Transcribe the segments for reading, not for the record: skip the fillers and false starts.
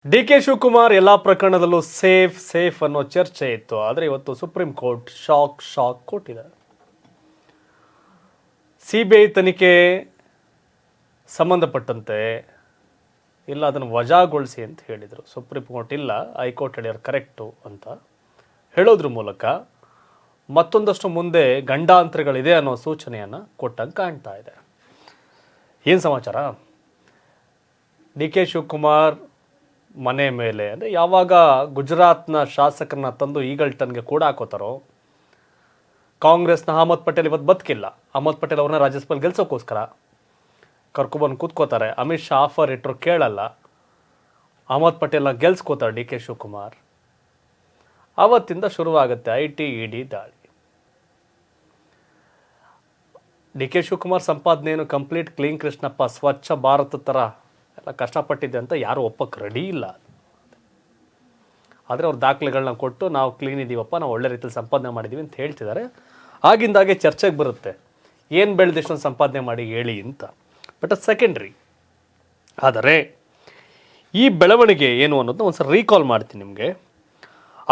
ಡಿ.ಕೆ. ಶಿವಕುಮಾರ್ ಎಲ್ಲಾ ಪ್ರಕರಣದಲ್ಲೂ ಸೇಫ್ ಅನ್ನೋ ಚರ್ಚೆ ಇತ್ತು. ಆದರೆ ಇವತ್ತು ಸುಪ್ರೀಂ ಕೋರ್ಟ್ ಶಾಕ್ ಕೊಟ್ಟಿದೆ. ಸಿಬಿಐ ತನಿಖೆ ಸಂಬಂಧಪಟ್ಟಂತೆ ಇಲ್ಲ ಅದನ್ನು ವಜಾಗೊಳಿಸಿ ಅಂತ ಹೇಳಿದರು. ಸುಪ್ರೀಂ ಕೋರ್ಟ್ ಇಲ್ಲ, ಹೈಕೋರ್ಟ್ ಹೇಳಿದ್ರು ಕರೆಕ್ಟು ಅಂತ ಹೇಳೋದ್ರ ಮೂಲಕ ಮತ್ತೊಂದಷ್ಟು ಮುಂದೆ ಗಂಡಾಂತರಗಳಿದೆ ಅನ್ನೋ ಸೂಚನೆಯನ್ನು ಕೊಟ್ಟಂಗೆ ಕಾಣ್ತಾ ಇದೆ. ಏನು ಸಮಾಚಾರ? ಡಿ.ಕೆ. ಶಿವಕುಮಾರ್ ಮನೆ ಮೇಲೆ ಅಂದರೆ ಯಾವಾಗ ಗುಜರಾತ್ನ ಶಾಸಕರನ್ನ ತಂದು ಈಗಲ್ಟನ್ಗೆ ಕೂಡ ಹಾಕೋತಾರೋ, ಕಾಂಗ್ರೆಸ್ನ ಅಹಮದ್ ಪಟೇಲ್ ಇವತ್ತು ಬದುಕಿಲ್ಲ. ಅಹಮದ್ ಪಟೇಲ್ ಅವ್ರನ್ನ ರಾಜ್ಯಸಭೆಯಲ್ಲಿ ಗೆಲ್ಸೋಕ್ಕೋಸ್ಕರ ಕರ್ಕೊಬಂದು ಕೂತ್ಕೋತಾರೆ. ಅಮಿತ್ ಶಾ ಆಫರ್ ಇಟ್ಟರು ಕೇಳಲ್ಲ. ಅಹಮದ್ ಪಟೇಲ್ನ ಗೆಲ್ಸ್ಕೋತಾರೆ ಡಿ.ಕೆ. ಶಿವಕುಮಾರ್. ಆವತ್ತಿಂದ ಶುರುವಾಗುತ್ತೆ ಐ.ಟಿ. ಇ.ಡಿ. ದಾಳಿ. ಡಿ.ಕೆ. ಶಿವಕುಮಾರ್ ಸಂಪಾದನೆಯನ್ನು ಕಂಪ್ಲೀಟ್ ಕ್ಲೀನ್ ಕೃಷ್ಣಪ್ಪ ಸ್ವಚ್ಛ ಭಾರತ ಥರ ಎಲ್ಲ ಕಷ್ಟಪಟ್ಟಿದ್ದೆ ಅಂತ ಯಾರು ಒಪ್ಪಕ್ಕೆ ರೆಡಿ ಇಲ್ಲ. ಆದರೆ ಅವ್ರ ದಾಖಲೆಗಳನ್ನ ಕೊಟ್ಟು ನಾವು ಕ್ಲೀನ್ ಇದ್ದೀವಪ್ಪ, ನಾವು ಒಳ್ಳೆ ರೀತಿಯಲ್ಲಿ ಸಂಪಾದನೆ ಮಾಡಿದ್ದೀವಿ ಅಂತ ಹೇಳ್ತಿದ್ದಾರೆ. ಆಗಿಂದಾಗೆ ಚರ್ಚೆಗೆ ಬರುತ್ತೆ, ಏನು ಬೆಳೆದಿಷ್ಟೊಂದು ಸಂಪಾದನೆ ಮಾಡಿ ಹೇಳಿ ಅಂತ. ಬಟ್ ಅದು ಸೆಕೆಂಡ್ರಿ. ಆದರೆ ಈ ಬೆಳವಣಿಗೆ ಏನು ಅನ್ನೋದನ್ನ ಒಂದ್ಸಲ ರೀಕಾಲ್ ಮಾಡ್ತೀನಿ ನಿಮಗೆ.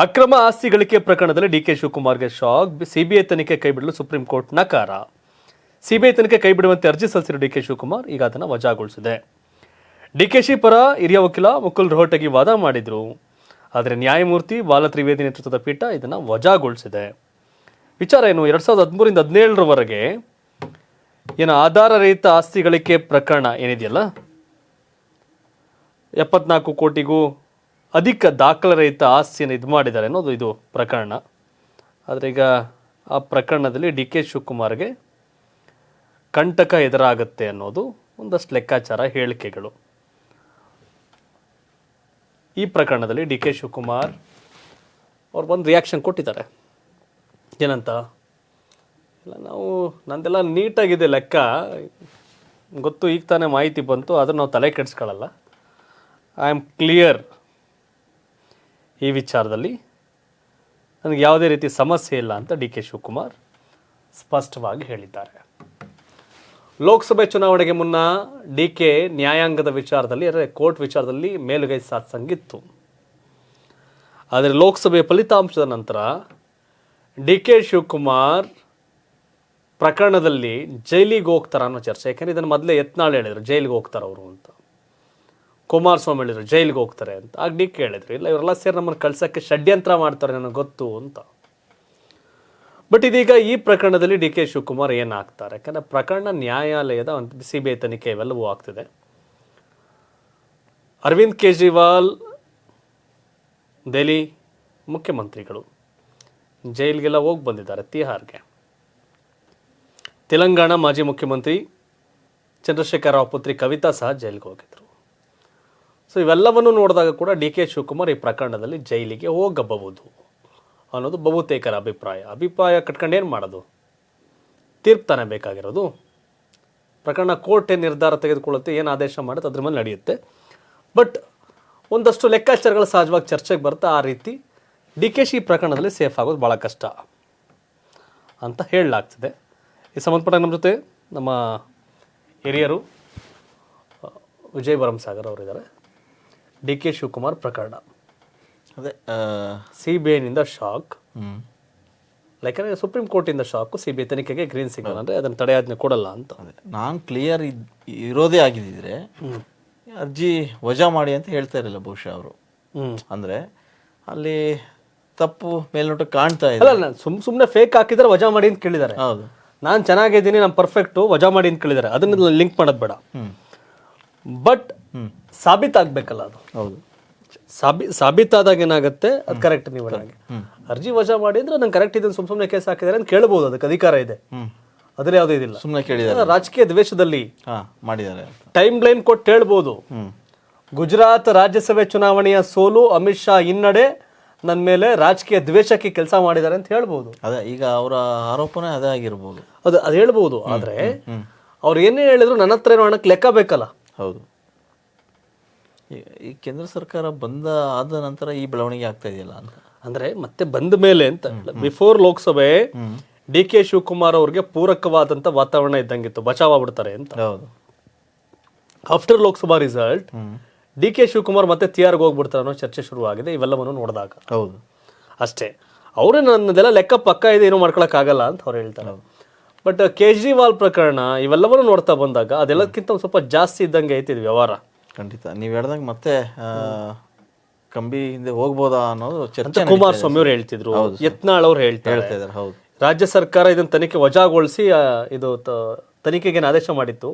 ಅಕ್ರಮ ಆಸ್ತಿ ಗಳಿಕೆ ಪ್ರಕರಣದಲ್ಲಿ ಡಿ.ಕೆ. ಶಿವಕುಮಾರ್ಗೆ ಶಾಕ್. ಸಿಬಿಐ ತನಿಖೆ ಕೈಬಿಡಲು ಸುಪ್ರೀಂ ಕೋರ್ಟ್ ನಕಾರ. ಸಿಬಿಐ ತನಿಖೆ ಕೈಬಿಡುವಂತೆ ಅರ್ಜಿ ಸಲ್ಲಿಸಿರುವ ಡಿ.ಕೆ. ಶಿವಕುಮಾರ್ ಈಗ ಅದನ್ನು ವಜಾಗೊಳಿಸಿದೆ. ಡಿ.ಕೆ.ಶಿ ಪರ ಹಿರಿಯ ವಕೀಲ ಮುಕುಲ್ ರೋಹಟಗಿ ವಾದ ಮಾಡಿದ್ರು. ಆದರೆ ನ್ಯಾಯಮೂರ್ತಿ ಬಾಲ ತ್ರಿವೇದಿ ನೇತೃತ್ವದ ಪೀಠ ಇದನ್ನು ವಜಾಗೊಳಿಸಿದೆ. ವಿಚಾರ ಏನು? 2013ರಿಂದ 2017ರವರೆಗೆ ಏನು ಆಧಾರ ರಹಿತ ಆಸ್ತಿ ಗಳಿಕೆ ಪ್ರಕರಣ ಏನಿದೆಯಲ್ಲ, 74 ಕೋಟಿಗೂ ಅಧಿಕ ದಾಖಲಾರಹಿತ ಆಸ್ತಿಯನ್ನು ಇದು ಮಾಡಿದ್ದಾರೆ ಅನ್ನೋದು ಇದು ಪ್ರಕರಣ. ಆದರೆ ಈಗ ಆ ಪ್ರಕರಣದಲ್ಲಿ ಡಿ.ಕೆ. ಶಿವಕುಮಾರ್ಗೆ ಕಂಟಕ ಎದುರಾಗುತ್ತೆ ಅನ್ನೋದು ಒಂದಷ್ಟು ಲೆಕ್ಕಾಚಾರ, ಹೇಳಿಕೆಗಳು. ಈ ಪ್ರಕರಣದಲ್ಲಿ ಡಿ.ಕೆ. ಶಿವಕುಮಾರ್ ಅವ್ರು ಬಂದು ರಿಯಾಕ್ಷನ್ ಕೊಟ್ಟಿದ್ದಾರೆ. ಏನಂತ? ಇಲ್ಲ, ನಂದೆಲ್ಲ ನೀಟಾಗಿದೆ ಲೆಕ್ಕ ಗೊತ್ತು, ಈಗ ತಾನೇ ಮಾಹಿತಿ ಬಂತು, ಅದನ್ನು ನಾವು ತಲೆ ಕೆಡಿಸ್ಕೊಳ್ಳಲ್ಲ. ಐ ಆಮ್ ಕ್ಲಿಯರ್, ಈ ವಿಚಾರದಲ್ಲಿ ನನಗೆ ಯಾವುದೇ ರೀತಿ ಸಮಸ್ಯೆ ಇಲ್ಲ ಅಂತ ಡಿ.ಕೆ. ಶಿವಕುಮಾರ್ ಸ್ಪಷ್ಟವಾಗಿ ಹೇಳಿದ್ದಾರೆ. ಲೋಕಸಭೆ ಚುನಾವಣೆಗೆ ಮುನ್ನ ಡಿ.ಕೆ. ನ್ಯಾಯಾಂಗದ ವಿಚಾರದಲ್ಲಿ, ಅಂದರೆ ಕೋರ್ಟ್ ವಿಚಾರದಲ್ಲಿ ಮೇಲುಗೈ ಸಾಧಿಸಂಗಿತ್ತು. ಆದರೆ ಲೋಕಸಭೆ ಫಲಿತಾಂಶದ ನಂತರ ಡಿ.ಕೆ. ಶಿವಕುಮಾರ್ ಪ್ರಕರಣದಲ್ಲಿ ಜೈಲಿಗೆ ಹೋಗ್ತಾರ ಅನ್ನೋ ಚರ್ಚೆ. ಯಾಕೆಂದರೆ ಇದನ್ನು ಮೊದಲೇ ಯತ್ನಾಳ್ ಹೇಳಿದರು ಜೈಲಿಗೆ ಹೋಗ್ತಾರೆ ಅವರು ಅಂತ. ಕುಮಾರಸ್ವಾಮಿ ಹೇಳಿದರು ಜೈಲಿಗೆ ಹೋಗ್ತಾರೆ ಅಂತ. ಆಗ ಡಿ.ಕೆ. ಹೇಳಿದ್ರು ಇಲ್ಲ, ಇವರೆಲ್ಲ ಸೇರಿ ನಮ್ಮನ್ನು ಕಳ್ಸೋಕ್ಕೆ ಷಡ್ಯಂತ್ರ ಮಾಡ್ತಾರೆ ನನಗೆ ಗೊತ್ತು ಅಂತ. ಬಟ್ ಇದೀಗ ಈ ಪ್ರಕರಣದಲ್ಲಿ ಡಿ.ಕೆ. ಶಿವಕುಮಾರ್ ಏನಾಗ್ತಾರೆ? ಯಾಕಂದರೆ ಪ್ರಕರಣ ನ್ಯಾಯಾಲಯದ ಒಂದು ಸಿಬಿಐ ತನಿಖೆ ಇವೆಲ್ಲವೂ ಆಗ್ತಿದೆ. ಅರವಿಂದ್ ಕೇಜ್ರಿವಾಲ್ ದೆಹಲಿ ಮುಖ್ಯಮಂತ್ರಿಗಳು ಜೈಲಿಗೆಲ್ಲ ಹೋಗಿ ಬಂದಿದ್ದಾರೆ, ತಿಹಾರ್ಗೆ. ತೆಲಂಗಾಣ ಮಾಜಿ ಮುಖ್ಯಮಂತ್ರಿ ಚಂದ್ರಶೇಖರ್ ರಾವ್ ಪುತ್ರಿ ಕವಿತಾ ಸಹ ಜೈಲಿಗೆ ಹೋಗಿದ್ರು. ಸೊ ಇವೆಲ್ಲವನ್ನು ನೋಡಿದಾಗ ಕೂಡ ಡಿ.ಕೆ. ಶಿವಕುಮಾರ್ ಈ ಪ್ರಕರಣದಲ್ಲಿ ಜೈಲಿಗೆ ಹೋಗಬಹುದು ಅನ್ನೋದು ಬಹುತೇಕರ ಅಭಿಪ್ರಾಯ ಕಟ್ಕೊಂಡು ಏನು ಮಾಡೋದು? ತೀರ್ಪು ತಾನೇ ಬೇಕಾಗಿರೋದು. ಪ್ರಕರಣ ಕೋರ್ಟ್ ಏನು ನಿರ್ಧಾರ ತೆಗೆದುಕೊಳ್ಳುತ್ತೆ, ಏನು ಆದೇಶ ಮಾಡುತ್ತೆ, ಅದ್ರ ಮೇಲೆ ನಡೆಯುತ್ತೆ. ಬಟ್ ಒಂದಷ್ಟು ಲೆಕ್ಕಾಚಾರಗಳು ಸಹಜವಾಗಿ ಚರ್ಚೆಗೆ ಬರುತ್ತೆ. ಆ ರೀತಿ ಡಿ.ಕೆ.ಶಿ ಪ್ರಕರಣದಲ್ಲಿ ಸೇಫ್ ಆಗೋದು ಭಾಳ ಕಷ್ಟ ಅಂತ ಹೇಳಲಾಗ್ತಿದೆ. ಈ ಸಂಬಂಧಪಟ್ಟ ನಮ್ಮ ಜೊತೆ ನಮ್ಮ ಹಿರಿಯರು ವಿಜಯ್ ಭರಮಸಾಗರ್ ಅವರಿದ್ದಾರೆ. ಡಿ.ಕೆ. ಶಿವಕುಮಾರ್ ಪ್ರಕರಣ ಅದೇ ಸಿಬಿಐನಿಂದ ಶಾಕ್, ಯಾಕಂದರೆ ಸುಪ್ರೀಂ ಕೋರ್ಟಿಂದ ಶಾಕು, ಸಿಬಿಐ ತನಿಖೆಗೆ ಗ್ರೀನ್ ಸಿಗ್ನಲ್, ಅಂದರೆ ಅದನ್ನು ತಡೆಯಾಜ್ಞೆ ಕೊಡಲ್ಲ ಅಂತ. ನಾನು ಕ್ಲಿಯರ್ ಇರೋದೇ ಆಗಿದ್ದಿದ್ರೆ ಅರ್ಜಿ ವಜಾ ಮಾಡಿ ಅಂತ ಹೇಳ್ತಾ ಇರಲಿಲ್ಲ ಬಹುಶಃ ಅವರು. ಅಂದರೆ ಅಲ್ಲಿ ತಪ್ಪು ಮೇಲ್ನೋಟ ಕಾಣ್ತಾ ಇದೆ. ಅಲ್ಲ, ಸುಮ್ಮನೆ ಫೇಕ್ ಹಾಕಿದ್ರೆ ವಜಾ ಮಾಡಿ ಅಂತ ಕೇಳಿದ್ದಾರೆ. ಹೌದು, ನಾನು ಚೆನ್ನಾಗಿದ್ದೀನಿ, ನಾನು ಪರ್ಫೆಕ್ಟು, ವಜಾ ಮಾಡಿ ಅಂತ ಕೇಳಿದ್ದಾರೆ. ಅದನ್ನ ಲಿಂಕ್ ಮಾಡೋದು ಬೇಡ. ಬಟ್ ಸಾಬೀತಾಗಬೇಕಲ್ಲ ಅದು. ಹೌದು, ಸಾಬೀತಾದಾಗ ಏನಾಗುತ್ತೆ, ಅದು ಕರೆಕ್ಟ್. ನೀವು ಅರ್ಜಿ ವಜಾ ಮಾಡಿ ಅಂದ್ರೆ ನಂಗೆ ಕರೆಕ್ಟ್ ಇದೆ, ಸುಮ್ಮನೆ ಕೇಸ್ ಹಾಕಿದ್ದಾರೆ ಅಂತ ಕೇಳಬಹುದು, ಅದಕ್ಕೆ ಅಧಿಕಾರ ಇದೆ. ಅದ್ರಲ್ಲಿ ಯಾವುದೇ ಇದಿಲ್ಲ. ಸುಮ್ಮನೆ ಕೇಳಿದ್ದಾರೆ. ರಾಜಕೀಯ ದ್ವೇಷದಲ್ಲಿ ಮಾಡಿದ್ದಾರೆ, ಟೈಮ್ ಲೈನ್ ಕೊಟ್ಟು ಹೇಳ್ಬೋದು. ಗುಜರಾತ್ ರಾಜ್ಯಸಭೆ ಚುನಾವಣೆಯ ಸೋಲು, ಅಮಿತ್ ಶಾ ಹಿನ್ನಡೆ, ನನ್ನ ಮೇಲೆ ರಾಜಕೀಯ ದ್ವೇಷಕ್ಕೆ ಕೆಲಸ ಮಾಡಿದ್ದಾರೆ ಅಂತ ಹೇಳ್ಬೋದು. ಅದೇ ಈಗ ಅವರ ಆರೋಪನೇ ಅದೇ ಆಗಿರ್ಬೋದು. ಅದು ಹೇಳ್ಬೋದು. ಆದ್ರೆ ಅವ್ರು ಏನೇ ಹೇಳಿದ್ರು ನನ್ನ ಹತ್ರ ಏನೋ ಹಣಕ್ಕೆ ಲೆಕ್ಕ ಬೇಕಲ್ಲ. ಹೌದು, ಈ ಕೇಂದ್ರ ಸರ್ಕಾರ ಆದ ನಂತರ ಈ ಬೆಳವಣಿಗೆ ಆಗ್ತಾ ಇದೆಯಲ್ಲ ಅಂತ. ಅಂದ್ರೆ ಮತ್ತೆ ಬಂದ ಮೇಲೆ ಅಂತ, ಬಿಫೋರ್ ಲೋಕಸಭೆ ಡಿ.ಕೆ. ಶಿವಕುಮಾರ್ ಅವ್ರಿಗೆ ಪೂರಕವಾದಂತ ವಾತಾವರಣ ಇದ್ದಂಗಿತ್ತು, ಬಚಾವ್ ಆಗ್ಬಿಡ್ತಾರೆ ಅಂತ. ಹೌದು, after Lok Sabha result D K Shivakumar ಮತ್ತೆ ತಿಹಾರ್ಗೆ ಹೋಗ್ಬಿಡ್ತಾರೆ ಅನ್ನೋ ಚರ್ಚೆ ಶುರುವಾಗಿದೆ ಇವೆಲ್ಲವನ್ನು ನೋಡಿದಾಗ. ಹೌದು, ಅಷ್ಟೇ. ಅವರೇ ನನ್ನದೆಲ್ಲ ಲೆಕ್ಕ ಪಕ್ಕ ಇದೆ, ಏನೂ ಮಾಡ್ಕೊಳಕ್ಕಾಗಲ್ಲ ಅಂತ ಅವ್ರು ಹೇಳ್ತಾರೆ. ಬಟ್ ಕೇಜ್ರಿವಾಲ್ ಪ್ರಕರಣ ಇವೆಲ್ಲವನ್ನು ನೋಡ್ತಾ ಬಂದಾಗ ಅದೆಲ್ಲಕ್ಕಿಂತ ಒಂದು ಸ್ವಲ್ಪ ಜಾಸ್ತಿ ಇದ್ದಂಗೆ ಐತಿ ಇದು ವ್ಯವಹಾರ. ಖಂಡಿತ ನೀವು ಹೇಳ್ದಂಗೆ ಮತ್ತೆ ಕಂಬಿ ಹಿಂದೆ ಹೋಗ್ಬೋದಾ ಅನ್ನೋದು ಚರ್ಚೆ ಕುಮಾರಸ್ವಾಮಿ ಅವ್ರು ಹೇಳ್ತಿದ್ರು, ಯತ್ನಾಳ್ ಅವ್ರು ಹೇಳ್ತಾ ಇದ್ದಾರೆ. ಹೌದು, ರಾಜ್ಯ ಸರ್ಕಾರ ಇದನ್ನ ತನಿಖೆ ವಜಾಗೊಳಿಸಿ ಇದು ತನಿಖೆಗೆ ಆದೇಶ ಮಾಡಿತ್ತು,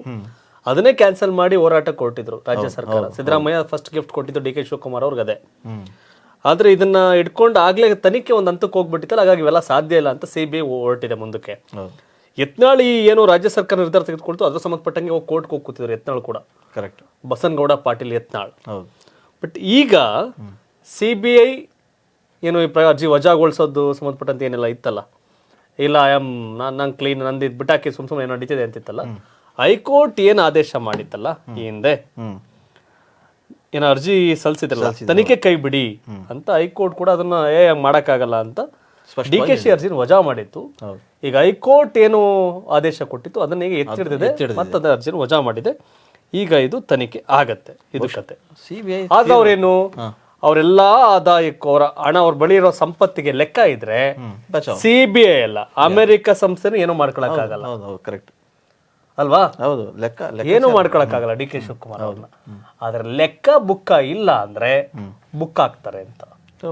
ಅದನ್ನೇ ಕ್ಯಾನ್ಸಲ್ ಮಾಡಿ ಹೋರಾಟಕ್ಕೆ ಹೊರಟಿದ್ರು ರಾಜ್ಯ ಸರ್ಕಾರ. ಸಿದ್ದರಾಮಯ್ಯ ಫಸ್ಟ್ ಗಿಫ್ಟ್ ಕೊಟ್ಟಿದ್ದು ಡಿ ಕೆ ಶಿವಕುಮಾರ್ ಅವ್ರಿಗೆ ಅದೇ. ಆದ್ರೆ ಇದನ್ನ ಇಟ್ಕೊಂಡು ಆಗ್ಲೇ ತನಿಖೆ ಒಂದು ಹಂತಕ್ಕೆ ಹೋಗ್ಬಿಟ್ಟಿತ್ತಲ್ಲ, ಹಾಗಾಗಿ ಇವೆಲ್ಲ ಸಾಧ್ಯ ಇಲ್ಲ ಅಂತ CBI ಹೊರಟಿದೆ ಮುಂದಕ್ಕೆ. ಯತ್ನಾಳ್ ಏನು ರಾಜ್ಯ ಸರ್ಕಾರ ನಿರ್ಧಾರ ತೆಗೆದುಕೊಳ್ತು ಅದ್ರ ಸಂಬಂಧಪಟ್ಟಂಗೆ ಹೋಗಿ ಕೋರ್ಟ್ಗೆ ಹೋಗಿ ಕೂತಿದ್ರು ಯತ್ನಾಳ್ ಕೂಡ. ಕರೆಕ್ಟ್, ಬಸನಗೌಡ ಪಾಟೀಲ್ ಯತ್ನಾಳ್. ಬಟ್ ಈಗ CBI ಏನು ಅರ್ಜಿ ವಜಾಗೊಳಿಸೋದು ಸಂಬಂಧಪಟ್ಟಂತೆ ಏನೆಲ್ಲ ಇತ್ತಲ್ಲ, ಇಲ್ಲ ನಂಗೆ ಕ್ಲೀನ್ ನಂದು ಇದು ಬಿಟ್ಟಾಕಿ ಸುಮ್ಮನೆ ಏನೋ ನಡೀತಿದೆ ಅಂತಿತ್ತಲ್ಲ, ಹೈಕೋರ್ಟ್ ಏನು ಆದೇಶ ಮಾಡಿತ್ತಲ್ಲ ಈ ಹಿಂದೆ, ಏನೋ ಅರ್ಜಿ ಸಲ್ಲಿಸಿದ್ರಲ್ಲ ತನಿಖೆ ಕೈ ಬಿಡಿ ಅಂತ, ಹೈಕೋರ್ಟ್ ಕೂಡ ಅದನ್ನ ಮಾಡಕ್ಕಾಗಲ್ಲ ಅಂತ DKC ಅರ್ಜಿನ ವಜಾ ಮಾಡಿತ್ತು. ಈಗ ಹೈಕೋರ್ಟ್ ಏನು ಆದೇಶ ಕೊಟ್ಟಿತ್ತು ಅದನ್ನ ಈಗ ಎತ್ತಿಡಿದೆ, ಮತ್ತೆ ಅದ ಅರ್ಜಿನ ವಜಾ ಮಾಡಿದೆ. ಈಗ ಇದು ತನಿಖೆ ಆಗತ್ತೆ, ಇದು ಕತೆ. ಆದ್ರೆ ಅವ್ರೇನು ಅವರೆಲ್ಲಾ ಆದಾಯಕ್ಕೂ ಅವರ ಹಣ ಅವ್ರ ಬಳಿ ಇರೋ ಸಂಪತ್ತಿಗೆ ಲೆಕ್ಕ ಇದ್ರೆ CBI ಅಲ್ಲ ಅಮೆರಿಕ ಸಂಸ್ಥೆನೂ ಏನೂ ಮಾಡ್ಕೊಳಕ್ಕಾಗಲ್ಲ. ಕರೆಕ್ಟ್ ಅಲ್ವಾ? ಹೌದು, ಲೆಕ್ಕ ಏನು ಮಾಡ್ಕೊಳಕ್ಕಾಗಲ್ಲ ಡಿ ಕೆ ಶಿವಕುಮಾರ್ ಅವ್ರನ್ನ. ಆದ್ರೆ ಲೆಕ್ಕ ಬುಕ್ಕ ಇಲ್ಲ ಅಂದ್ರೆ ಬುಕ್ ಹಾಕ್ತಾರೆ ಅಂತ.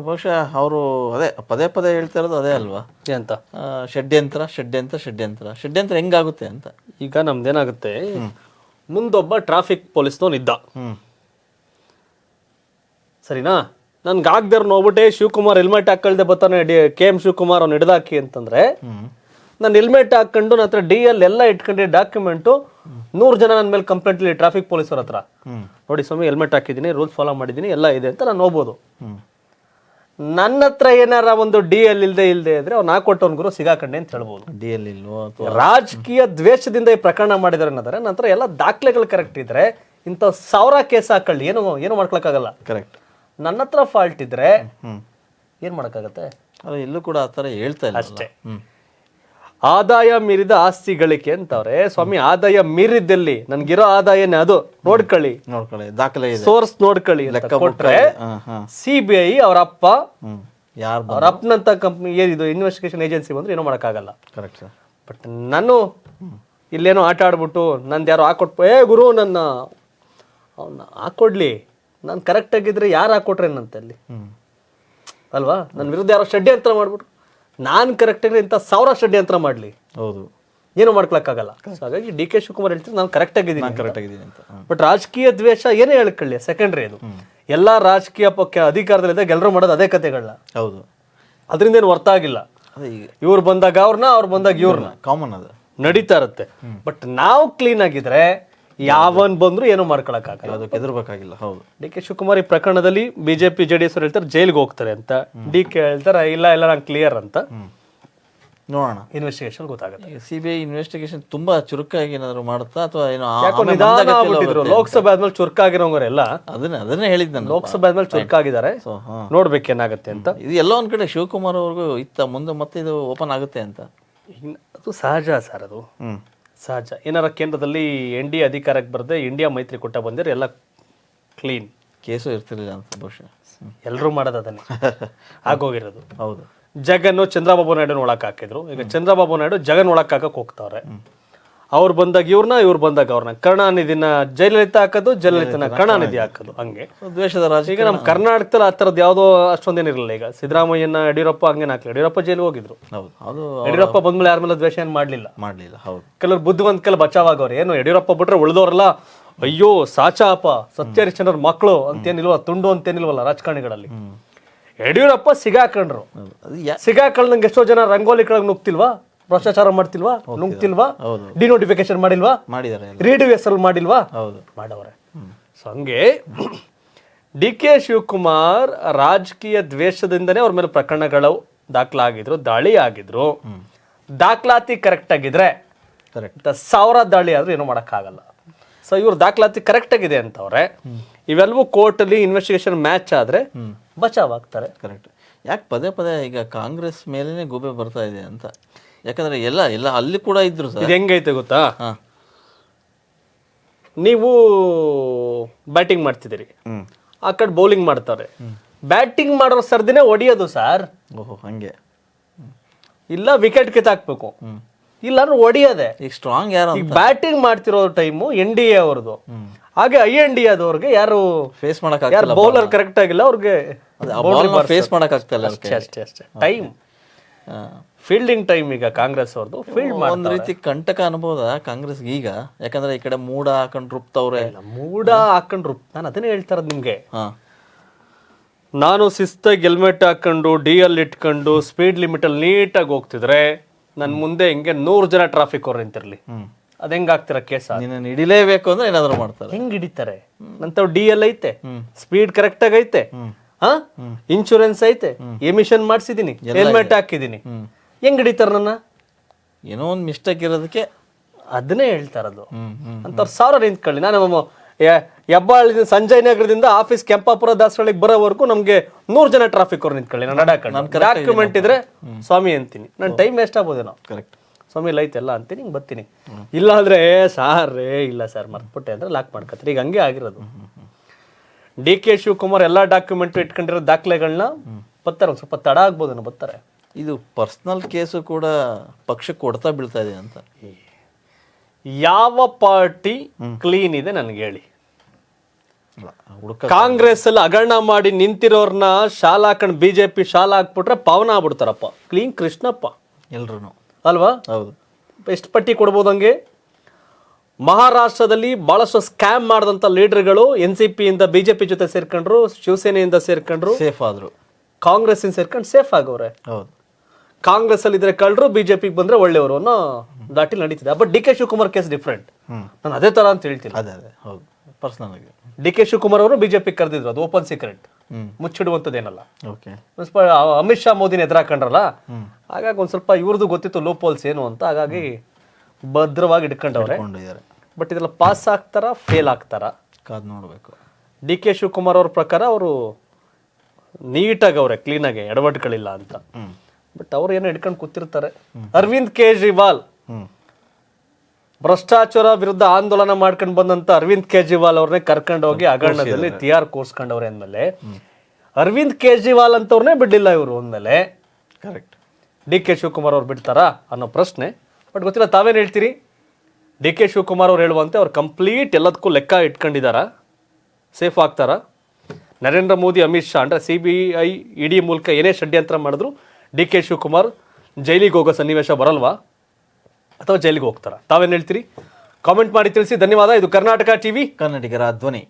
ಬಹುಶಃ ಅವರು ಅದೇ ಪದೇ ಪದೇ ಹೇಳ್ತಾ ಇರೋದು ಅದೇ ಅಲ್ವಾ ಅಂತ, ಷಡ್ಯಂತ್ರ ಷಡ್ಯಂತ್ರ ಷಡ್ಯಂತ್ರ ಷಡ್ಯಂತ್ರ ಹೆಂಗಾಗುತ್ತೆ ಅಂತ. ಈಗ ನಮ್ದೇನಾಗುತ್ತೆ, ಮುಂದೊಬ್ಬ ಟ್ರಾಫಿಕ್ ಪೊಲೀಸ್ನವನ್ ಇದ್ದ, ಸರಿನಾ? ನನ್ಗೆ ಆಗ್ದಾರ ನೋಡ್ಬಿಟ್ಟೆ ಶಿವಕುಮಾರ್ ಹೆಲ್ಮೆಟ್ ಹಾಕೊಳ್ದೆ ಬರ್ತಾನೆ, KM ಶಿವಕುಮಾರ್ ಅವ್ನು ಹಿಡ್ದಾಕಿ ಅಂತಂದ್ರೆ ನಾನು ಹೆಲ್ಮೆಟ್ ಹಾಕೊಂಡು ನನ್ನ ಹತ್ರ DL ಎಲ್ಲ ಇಟ್ಕೊಂಡೆ ಡಾಕ್ಯುಮೆಂಟು, 100 ಜನ ನನ್ನ ಮೇಲೆ ಕಂಪ್ಲೇಂಟ್ ಇಲ್ಲಿ ಟ್ರಾಫಿಕ್ ಪೊಲೀಸರ ಹತ್ರ, ನೋಡಿ ಸ್ವಾಮಿ ಹೆಲ್ಮೆಟ್ ಹಾಕಿದ್ದೀನಿ, ರೂಲ್ಸ್ ಫಾಲೋ ಮಾಡಿದ್ದೀನಿ, ಎಲ್ಲ ಇದೆ ಅಂತ ನಾನು ಹೋಗ್ಬೋದು. ನನ್ನ ಹತ್ರ ಏನಾರ ಒಂದು DL ಇಲ್ದೆ ಇದ್ರೆ ಅವ್ನು ಹಾಕೊಟ್ಟವನ್ ಗುರು ಸಿಗಾಕಂಡೆ ಅಂತ ಹೇಳ್ಬೋದು. DL ಇಲ್ವೋ ರಾಜಕೀಯ ದ್ವೇಷದಿಂದ ಈ ಪ್ರಕರಣ ಮಾಡಿದಾರೆ ಅನ್ನೋದ್ರೆ ನಂತರ ಎಲ್ಲ ದಾಖಲೆಗಳು ಕರೆಕ್ಟ್ ಇದ್ರೆ ಇಂಥ 1000 ಕೇಸ್ ಹಾಕೊಳ್ಳಿ, ಏನು ಮಾಡ್ಕೊಳಕ್ಕಾಗಲ್ಲ. ಕರೆಕ್ಟ್. ನನ್ನ ಹತ್ರ ಫಾಲ್ಟ್ ಇದ್ರೆ ಏನ್ ಮಾಡಕ್ಕಾಗತ್ತೆ? ಎಲ್ಲೂ ಕೂಡ ಆ ಥರ ಹೇಳ್ತಾ ಇಲ್ಲ ಅಷ್ಟೇ. ಆದಾಯ ಮೀರಿದ ಆಸ್ತಿ ಗಳಿಕೆ ಅಂತವ್ರೆ. ಸ್ವಾಮಿ ಆದಾಯ ಮೀರಿದ್ದಲ್ಲಿ ನನ್ಗಿರೋ ಆದಾಯನೇ ಅದು ನೋಡ್ಕೊಳ್ಳಿ, ದಾಖಲೆ ಸೋರ್ಸ್ ನೋಡ್ಕೊಳ್ಳಿ ಲೆಕ್ಕ ಕೊಟ್ರೆ CBI ಅವ್ರ ಅಪ್ಪ ಅವ್ರ ಅಪ್ಪನಂತ ಕಂಪ್ನಿ ಏನಿದು ಇನ್ವೆಸ್ಟಿಗೇಷನ್ ಏಜೆನ್ಸಿ ಬಂದ್ರೆ ಏನೋ ಮಾಡಕ್ಕಾಗಲ್ಲ. Correct sir. ಬಟ್ ನಾನು ಇಲ್ಲೇನೋ ಆಟ ಆಡ್ಬಿಟ್ಟು ನಂದು ಯಾರೋ ಹಾಕೊಟ್ಪ, ಗುರು ನನ್ನ ಅವನ್ನ ಹಾಕೊಡ್ಲಿ, ನಾನು ಕರೆಕ್ಟ್ ಆಗಿದ್ರೆ ಯಾರು ಹಾಕೊಟ್ರೇನಂತೆ ಅಲ್ಲಿ ಅಲ್ವಾ? ನನ್ನ ವಿರುದ್ಧ ಯಾರೋ ಷಡ್ಯಂತ್ರ ಮಾಡ್ಬಿಟ್ರು, ನಾನು ಕರೆಕ್ಟ್ ಆಗಿದ್ರೆ ಇಂಥ 1000 ಷಡ್ಯಂತ್ರ ಮಾಡಲಿ, ಹೌದು, ಏನು ಮಾಡ್ಕೊಳಕ್ಕಾಗಲ್ಲ. ಹಾಗಾಗಿ ಡಿ ಕೆ ಶಿವಕುಮಾರ್ ಹೇಳ್ತೀನಿ ನಾನು ಕರೆಕ್ಟ್ ಆಗಿದ್ದೀನಿ ಅಂತ. ಬಟ್ ರಾಜಕೀಯ ದ್ವೇಷ ಏನೇ ಹೇಳ್ಕೊಳ್ಳಿ ಸೆಕೆಂಡ್ರಿ, ಅದು ಎಲ್ಲಾ ರಾಜಕೀಯ ಪಕ್ಷ ಅಧಿಕಾರದಲ್ಲಿದ್ದಾಗ ಎಲ್ಲರೂ ಮಾಡೋದು ಅದೇ ಕತೆಗಳನ್ನ. ಹೌದು, ಅದರಿಂದ ಏನು ಅರ್ಥ ಆಗಿಲ್ಲ. ಇವ್ರು ಬಂದಾಗ ಅವ್ರನ್ನ, ಅವ್ರು ಬಂದಾಗ ಇವ್ರನ್ನ, ಕಾಮನ್ ಅದು ನಡೀತಾ ಇರುತ್ತೆ. ಬಟ್ ನಾವು ಕ್ಲೀನ್ ಆಗಿದ್ರೆ ಯಾವನ್ ಬಂದ್ರು ಏನು ಮಾಡ್ಕೊಳಕ್ಕಾಗಲ್ಲ, ಅದಕ್ಕೆ ಹೆದರ್ಬೇಕಾಗಿಲ್ಲ. ಹೌದು, ಡಿ ಕೆ ಶಿವಕುಮಾರ್ ಈ ಪ್ರಕರಣದಲ್ಲಿ BJP JDS ಅವ್ರು ಹೇಳ್ತಾರೆ ಜೈಲ್ಗೆ ಹೋಗ್ತಾರೆ ಅಂತ, DK ಹೇಳ್ತಾರೆ ಇಲ್ಲ ನಾನು ಕ್ಲಿಯರ್ ಅಂತ. ನೋಡೋಣ, ಇನ್ವೆಸ್ಟಿಗೇಷನ್ ಗೊತ್ತಾಗುತ್ತೆ. CBI ಇನ್ವೆಸ್ಟಿಗೇಷನ್ ತುಂಬಾ ಚುರುಕಾಗಿ ಏನಾದ್ರು ಮಾಡುತ್ತಾ ಅಥವಾ ಏನೋ ಲೋಕಸಭೆ ಆದ್ಮೇಲೆ ಚುರುಕಾಗಿರೋಂಗರೆಲ್ಲ ಅದನ್ನೇ ಹೇಳಿದ್ ನಾನು, ಲೋಕಸಭೆ ಆದ್ಮೇಲೆ ಚುರುಕಾಗಿದ್ದಾರೆ, ನೋಡ್ಬೇಕೇನಾಗತ್ತೆ ಅಂತ. ಇದು ಎಲ್ಲ ಒಂದ್ ಕಡೆ ಶಿವಕುಮಾರ್ ಅವ್ರಿಗೂ ಇತ್ತ ಮುಂದೆ ಮತ್ತೆ ಇದು ಓಪನ್ ಆಗುತ್ತೆ ಅಂತ. ಅದು ಸಹಜ ಸರ್, ಅದು ಸಹಜ. ಏನಾರ ಕೇಂದ್ರದಲ್ಲಿ NDA ಅಧಿಕಾರಕ್ಕೆ ಬರದೆ ಇಂಡಿಯಾ ಮೈತ್ರಿಕೂಟ ಬಂದಿರೋ ಎಲ್ಲ ಕ್ಲೀನ್ ಕೇಸು ಇರ್ತಿರ್ಲಿಲ್ಲ ಅಂತ ಬಹುಶಃ ಎಲ್ಲರೂ ಮಾಡೋದು ಅದನ್ನೇ ಆಗೋಗಿರೋದು. ಹೌದು, ಜಗನ್ನು ಚಂದ್ರಬಾಬು ನಾಯ್ಡು ಒಳಕ್ ಹಾಕಿದ್ರು, ಈಗ ಚಂದ್ರಬಾಬು ನಾಯ್ಡು ಜಗನ್ ಒಳಕ್ ಹಾಕಕ್ ಹೋಗ್ತಾವ್ರೆ. ಅವ್ರು ಬಂದಾಗ ಇವ್ರನ್ನ, ಇವ್ರು ಬಂದಾಗ ಅವ್ರನ್ನ. ಕರುಣಾನಿಧಿನ ಜಯಲಲಿತಾ ಹಾಕೋದು, ಜಯಲಲಿತನ ಕರುಣಾನಿಧಿ ಹಾಕೋದು, ಹಂಗೆ ದ್ವೇಷದ ರಾಜ. ಈಗ ನಮ್ಮ ಕರ್ನಾಟಕದಲ್ಲಿ ಆ ಥರದ್ದು ಯಾವುದೋ ಅಷ್ಟೊಂದೇನಿರಲಿಲ್ಲ. ಈಗ ಸಿದ್ದರಾಮಯ್ಯನ ಯಡಿಯೂರಪ್ಪ ಹಂಗೇನು ಹಾಕ್ಲಿ, ಯಡಿಯೂರಪ್ಪ ಜೈಲಿಗೆ ಹೋಗಿದ್ರು. ಹೌದು, ಯಡಿಯೂರಪ್ಪ ಬಂದ್ಮೇಲೆ ಯಾರ ಮೇಲೆ ದ್ವೇಷ ಏನು ಮಾಡಲಿಲ್ಲ. ಹೌದು, ಕೆಲವರು ಬುದ್ಧಿವಂತ ಕೆಲ ಬಚಾವಾಗವ್ರು. ಏನು ಯಡಿಯೂರಪ್ಪ ಬಿಟ್ರೆ ಉಳಿದವರೆಲ್ಲ ಅಯ್ಯೋ ಸಾಚಾಪ ಸತ್ಯಹರಿಶ್ಚಂದ್ರ ಮಕ್ಕಳು ಅಂತೇನಿಲ್ವ, ತುಂಡು ಅಂತೇನಿಲ್ವಲ್ಲ ರಾಜಕಾರಣಿಗಳಲ್ಲಿ. ಯಡಿಯೂರಪ್ಪ ಸಿಗಾಕೊಂಡ್ರು, ಸಿಗಾಕೊಂಡಂಗೆ ಎಷ್ಟೋ ಜನ ರಂಗೋಲಿ ಕೆಳಗೆ ನುಗ್ತಿಲ್ವಾ, ಭ್ರಷ್ಟಾಚಾರ ಮಾಡ್ತಿಲ್ವಾ, ನುಗ್ತಿಲ್ವಾ, ಡಿನೋಟಿಫಿಕೇಶನ್ ಮಾಡಿಲ್ವಾ, ರೀಡಿವಿಎಸ್ಎಲ್ ಮಾಡಿಲ್ವಾ, ಮಾಡವ್ರೆ. ಸೊ ಹಂಗೆ DK ಶಿವಕುಮಾರ್ ರಾಜಕೀಯ ದ್ವೇಷದಿಂದನೇ ಅವ್ರ ಮೇಲೆ ಪ್ರಕರಣಗಳು ದಾಖಲಾಗಿದ್ರು, ದಾಳಿ ಆಗಿದ್ರು. ದಾಖಲಾತಿ ಕರೆಕ್ಟ್ ಆಗಿದ್ರೆ 1000 ದಾಳಿ ಆದ್ರೂ ಏನೂ ಮಾಡೋಕ್ಕಾಗಲ್ಲ. ಸೊ ಇವ್ರ ದಾಖಲಾತಿ ಕರೆಕ್ಟ್ ಆಗಿದೆ ಅಂತವ್ರೆ, ಇವೆಲ್ಲವೂ ಕೋರ್ಟಲ್ಲಿ ಇನ್ವೆಸ್ಟಿಗೇಷನ್ ಮ್ಯಾಚ್ ಆದ್ರೆ ಬಚಾವ್ ಆಗ್ತಾರೆ. ಕರೆಕ್ಟ್. ಯಾಕೆ ಪದೇ ಪದೇ ಈಗ ಕಾಂಗ್ರೆಸ್ ಮೇಲೇನೆ ಗೂಬೆ ಬರ್ತಾ ಇದೆ ಅಂತ? ಯಾಕಂದ್ರೆ ಎಲ್ಲ ಅಲ್ಲಿ ಕೂಡ ಇದ್ರು ಸರ್. ಇದು ಹೆಂಗೈತೆ ಗೊತ್ತಾ, ನೀವು ಬ್ಯಾಟಿಂಗ್ ಮಾಡ್ತಿದ್ದೀರಿ, ಹ್ಮ್ ಆ ಕಡೆ ಬೌಲಿಂಗ್ ಮಾಡ್ತಾರೆ. ಬ್ಯಾಟಿಂಗ್ ಮಾಡೋ ಸರ್ದಿನೇ ಹೊಡಿಯೋದು ಸರ್, ಓಹೋ ಹಂಗೆ. ಇಲ್ಲ ವಿಕೆಟ್ ಕಿತ್ತಾಕ್ಬೇಕು, ಇಲ್ಲ ಅಂದ್ರೆ ಹೊಡಿಯೋದೆ. ಈಗ ಸ್ಟ್ರಾಂಗ್ ಯಾರು ಈಗ ಬ್ಯಾಟಿಂಗ್ ಮಾಡ್ತಿರೋ ಟೈಮು NDA ಅವ್ರದ್ದು, ಹಾಗೆ INDA ಆದವ್ರಿಗೆ ಯಾರು ಫೇಸ್ ಮಾಡಕ್ ಯಾರು ಬೌಲರ್ ಕರೆಕ್ಟ್ ಆಗಿಲ್ಲ ಅವ್ರಿಗೆ ಫೇಸ್ ಮಾಡಕ್ ಆಗ್ತಲ್ಲ. ಅಷ್ಟೇ ಟೈಮ್, ಫೀಲ್ಡಿಂಗ್ ಟೈಮ್. ಈಗ ಕಾಂಗ್ರೆಸ್ ಅವ್ರದ್ದು ಫೀಲ್ಡ್ ಒಂದ್ ರೀತಿ ಕಂಟಕ ಅನ್ಬೋದ ಕಾಂಗ್ರೆಸ್ ಈಗ, ಯಾಕಂದ್ರೆ ಈ ಕಡೆ ಮೂಡ ಹಾಕೊಂಡ್ ರುಪ್ತವ್ರೆ. ಮೂಡ ಹಾಕೊಂಡ್ರು, ನಾನು ಅದನ್ನೇ ಹೇಳ್ತಾ ಇರೋದು ನಿಮ್ಗೆ. ಹಾ ನಾನು ಶಿಸ್ತಾಗಿ ಹೆಲ್ಮೆಟ್ ಹಾಕೊಂಡು DL ಇಟ್ಕೊಂಡು ಸ್ಪೀಡ್ ಲಿಮಿಟ್ ಅಲ್ಲಿ ನೀಟಾಗಿ ಹೋಗ್ತಿದ್ರೆ ನನ್ ಮುಂದೆ ಹಿಂಗೆ 100 ಜನ ಟ್ರಾಫಿಕ್ ಅವ್ರು ನಿಂತಿರ್ಲಿ, ಅದ್ ಹೆಂಗ್ ಆಗ್ತಿರ ಕೇಸ? ನಿನ್ನ ಹಿಡಿಲೇಬೇಕು ಅಂದ್ರೆ ಏನಾದ್ರು ಮಾಡ್ತಾರೆ. ಹೆಂಗ್ ಹಿಡಿತಾರೆ? ನಂತವ್ DL ಐತೆ, ಸ್ಪೀಡ್ ಕರೆಕ್ಟ್ ಆಗಿ ಐತೆ, ಇನ್ಶೂರೆನ್ಸ್ ಐತೆ, ಎಮಿಷನ್ ಮಾಡ್ಸಿದೀನಿ, ಹೆಲ್ಮೆಟ್ ಹಾಕಿದೀನಿ, ಹೆಂಗ್ ಹಿಡಿತಾರ ನನ್ನ? ಏನೋ ಒಂದ್ ಮಿಸ್ಟೇಕ್ ಇರೋದಕ್ಕೆ ಅದನ್ನೇ ಹೇಳ್ತಾ ಇರೋದು. ಅಂತವ್ರು 1000 ನಿಂತ್ಕೊಳ್ಳಿ. ನಾನು ಹೆಬ್ಬಾಳ ಸಂಜಯ್ ನಗರದಿಂದ ಆಫೀಸ್ ಕೆಂಪಾಪುರ ದಾಸರಳ್ಳಿಗೆ ಬರೋವರೆಗೂ ನಮ್ಗೆ 100 ಜನ ಟ್ರಾಫಿಕ್ ಅವ್ರು ನಿಂತ್ಕೊಳ್ಳಿ. ನಾನು ನಡಾಕೊಂಡು ಡಾಕ್ಯುಮೆಂಟ್ ಇದ್ರೆ ಸ್ವಾಮಿ ಅಂತೀನಿ, ನಾನು ಟೈಮ್ ವೇಸ್ಟ್ ಆಗ್ಬೋದೇನೋ. ಕರೆಕ್ಟ್, ಸ್ವಾಮಿ ಲೈತ್ ಎಲ್ಲ ಅಂತೀನಿ, ಹಿಂಗೆ ಬರ್ತೀನಿ. ಇಲ್ಲ ಅಂದ್ರೆ ಸಾರ್ ಇಲ್ಲ ಸರ್ ಮರ್ತ್ಬಿಟ್ಟೆ ಅಂದ್ರೆ ಲಾಕ್ ಮಾಡ್ಕೊತೀರಿ. ಈಗ ಹಂಗೆ ಆಗಿರೋದು. DK ಶಿವಕುಮಾರ್ ಎಲ್ಲಾ ಡಾಕ್ಯುಮೆಂಟ್ ಇಟ್ಕೊಂಡಿರೋ ದಾಖಲೆಗಳನ್ನ ಬರ್ತಾರೆ, ಒಂದ್ ಸ್ವಲ್ಪ ತಡ ಆಗ್ಬೋದೇನೋ ಬರ್ತಾರೆ. ಇದು ಪರ್ಸನಲ್ ಕೇಸು ಕೂಡ ಪಕ್ಷಕ್ಕೆ ಕೊಡ್ತಾ ಬೀಳ್ತಾ ಇದೆ ಅಂತ. ಯಾವ ಪಾರ್ಟಿ ಕ್ಲೀನ್ ಇದೆ ನನ್ಗೆ ಹೇಳಿ? ಹುಡುಕ ಕಾಂಗ್ರೆಸ್ ಅಲ್ಲಿ ಹಗರಣ ಮಾಡಿ ನಿಂತಿರೋರ್ನ ಶಾಲಾ ಹಾಕೊಂಡ್ BJP ಶಾಲಾ ಹಾಕ್ಬಿಟ್ರೆ ಪಾವನ ಆಗ್ಬಿಡ್ತಾರಪ್ಪ. ಕ್ಲೀನ್ ಕೃಷ್ಣಪ್ಪ ಎಲ್ರು ಅಲ್ವಾ? ಹೌದು. ಎಷ್ಟು ಪಟ್ಟಿ ಕೊಡ್ಬೋದು ಹಂಗೆ? ಮಹಾರಾಷ್ಟ್ರದಲ್ಲಿ ಬಹಳಷ್ಟು ಸ್ಕ್ಯಾಮ್ ಮಾಡಿದಂತ ಲೀಡರ್ಗಳು NCP ಇಂದ BJP ಜೊತೆ ಸೇರ್ಕೊಂಡ್ರು, ಶಿವಸೇನೆಯಿಂದ ಸೇರ್ಕೊಂಡ್ರು, ಸೇಫ್ ಆದ್ರು, ಕಾಂಗ್ರೆಸ್ ಇಂದ ಸೇರ್ಕೊಂಡು ಸೇಫ್ ಆಗವ್ರೆ. ಹೌದು. ಕಾಂಗ್ರೆಸ್ ಅಲ್ಲಿ ಇದ್ರೆ ಕಳ್ಳರು, BJP ಬಂದ್ರೆ ಒಳ್ಳೆಯವರು ಅನ್ನೋ ದಾಟಿ ನಡೀತಿದೆ. But DK Shivakumar case different. ನಾನು ಅದೇ ತರ ಅಂತ ಹೇಳ್ತೀನಿ. ಅದೇ ಹೌದು, ಪರ್ಸನಲ್ ಆಗಿ DK ಶಿವಕುಮಾರ್ ಅವರು BJP ಕರೆದಿದ್ರು, ಅದು ಓಪನ್ ಸೀಕ್ರೆಟ್, ಮುಚ್ಚಿಡುವಂಥದ್ದೇನಲ್ಲ. ಓಕೆ. ಅಮಿತ್ ಶಾ ಮೋದಿನ ಎದುರಾಕೊಂಡ್ರಲ್ಲ, ಹಾಗಾಗಿ ಒಂದ್ ಸ್ವಲ್ಪ ಇವ್ರದ್ದು ಗೊತ್ತಿತ್ತು ಲೋ ಪೋಲ್ಸ್ ಏನು ಅಂತ, ಹಾಗಾಗಿ ಭದ್ರವಾಗಿ ಇಟ್ಕೊಂಡವ್ರೆ. ಬಟ್ ಇದೆಲ್ಲ ಪಾಸ್ ಆಗ್ತಾರ ಫೇಲ್ ಆಗ್ತಾರ ಕಾದ್ ನೋಡ್ಬೇಕು. DK ಶಿವಕುಮಾರ್ ಅವ್ರ ಪ್ರಕಾರ ಅವರು ನೀಟಾಗಿ ಅವ್ರೆ, ಕ್ಲೀನ್ ಆಗಿ, ಎಡವಟ್ಗಳಿಲ್ಲ ಅಂತ. ಬಟ್ ಅವ್ರು ಏನೋ ಹಿಡ್ಕೊಂಡು ಕೂತಿರ್ತಾರೆ. ಅರವಿಂದ್ ಕೇಜ್ರಿವಾಲ್ ಭ್ರಷ್ಟಾಚಾರ ವಿರುದ್ಧ ಆಂದೋಲನ ಮಾಡ್ಕೊಂಡು ಬಂದಂತ ಅರವಿಂದ್ ಕೇಜ್ರಿವಾಲ್ ಅವ್ರನ್ನೇ ಕರ್ಕೊಂಡು ಹೋಗಿ ಹಗರಣದಲ್ಲಿ TR ಕೂರ್ಸ್ಕೊಂಡವ್ರೆ ಅಂದ್ಮೇಲೆ ಅರವಿಂದ್ ಕೇಜ್ರಿವಾಲ್ ಅಂತವ್ರನ್ನೇ ಬಿಡ್ಲಿಲ್ಲ ಇವರು ಅಂದ್ಮೇಲೆ ಕರೆಕ್ಟ್ DK ಶಿವಕುಮಾರ್ ಅವ್ರು ಬಿಡ್ತಾರಾ ಅನ್ನೋ ಪ್ರಶ್ನೆ. ಬಟ್ ಗೊತ್ತಿಲ್ಲ, ತಾವೇನು ಹೇಳ್ತೀರಿ? DK ಶಿವಕುಮಾರ್ ಅವ್ರು ಹೇಳುವಂತೆ ಅವ್ರು ಕಂಪ್ಲೀಟ್ ಎಲ್ಲದಕ್ಕೂ ಲೆಕ್ಕ ಇಟ್ಕೊಂಡಿದಾರ, ಸೇಫ್ ಆಗ್ತಾರ? ನರೇಂದ್ರ ಮೋದಿ, ಅಮಿತ್ ಶಾ ಅಂದ್ರೆ CBI ED ಮೂಲಕ ಏನೇ ಷಡ್ಯಂತ್ರ ಮಾಡಿದ್ರು DK ಶಿವಕುಮಾರ್ ಜೈಲಿಗೆ ಹೋಗೋ ಸನ್ನಿವೇಶ ಬರಲ್ವಾ, ಅಥವಾ ಜೈಲಿಗೆ ಹೋಗ್ತಾರ? ತಾವೇನು ಹೇಳ್ತೀರಿ? ಕಾಮೆಂಟ್ ಮಾಡಿ ತಿಳಿಸಿ. ಧನ್ಯವಾದ. ಇದು ಕರ್ನಾಟಕ TV, ಕನ್ನಡಿಗರ ಧ್ವನಿ.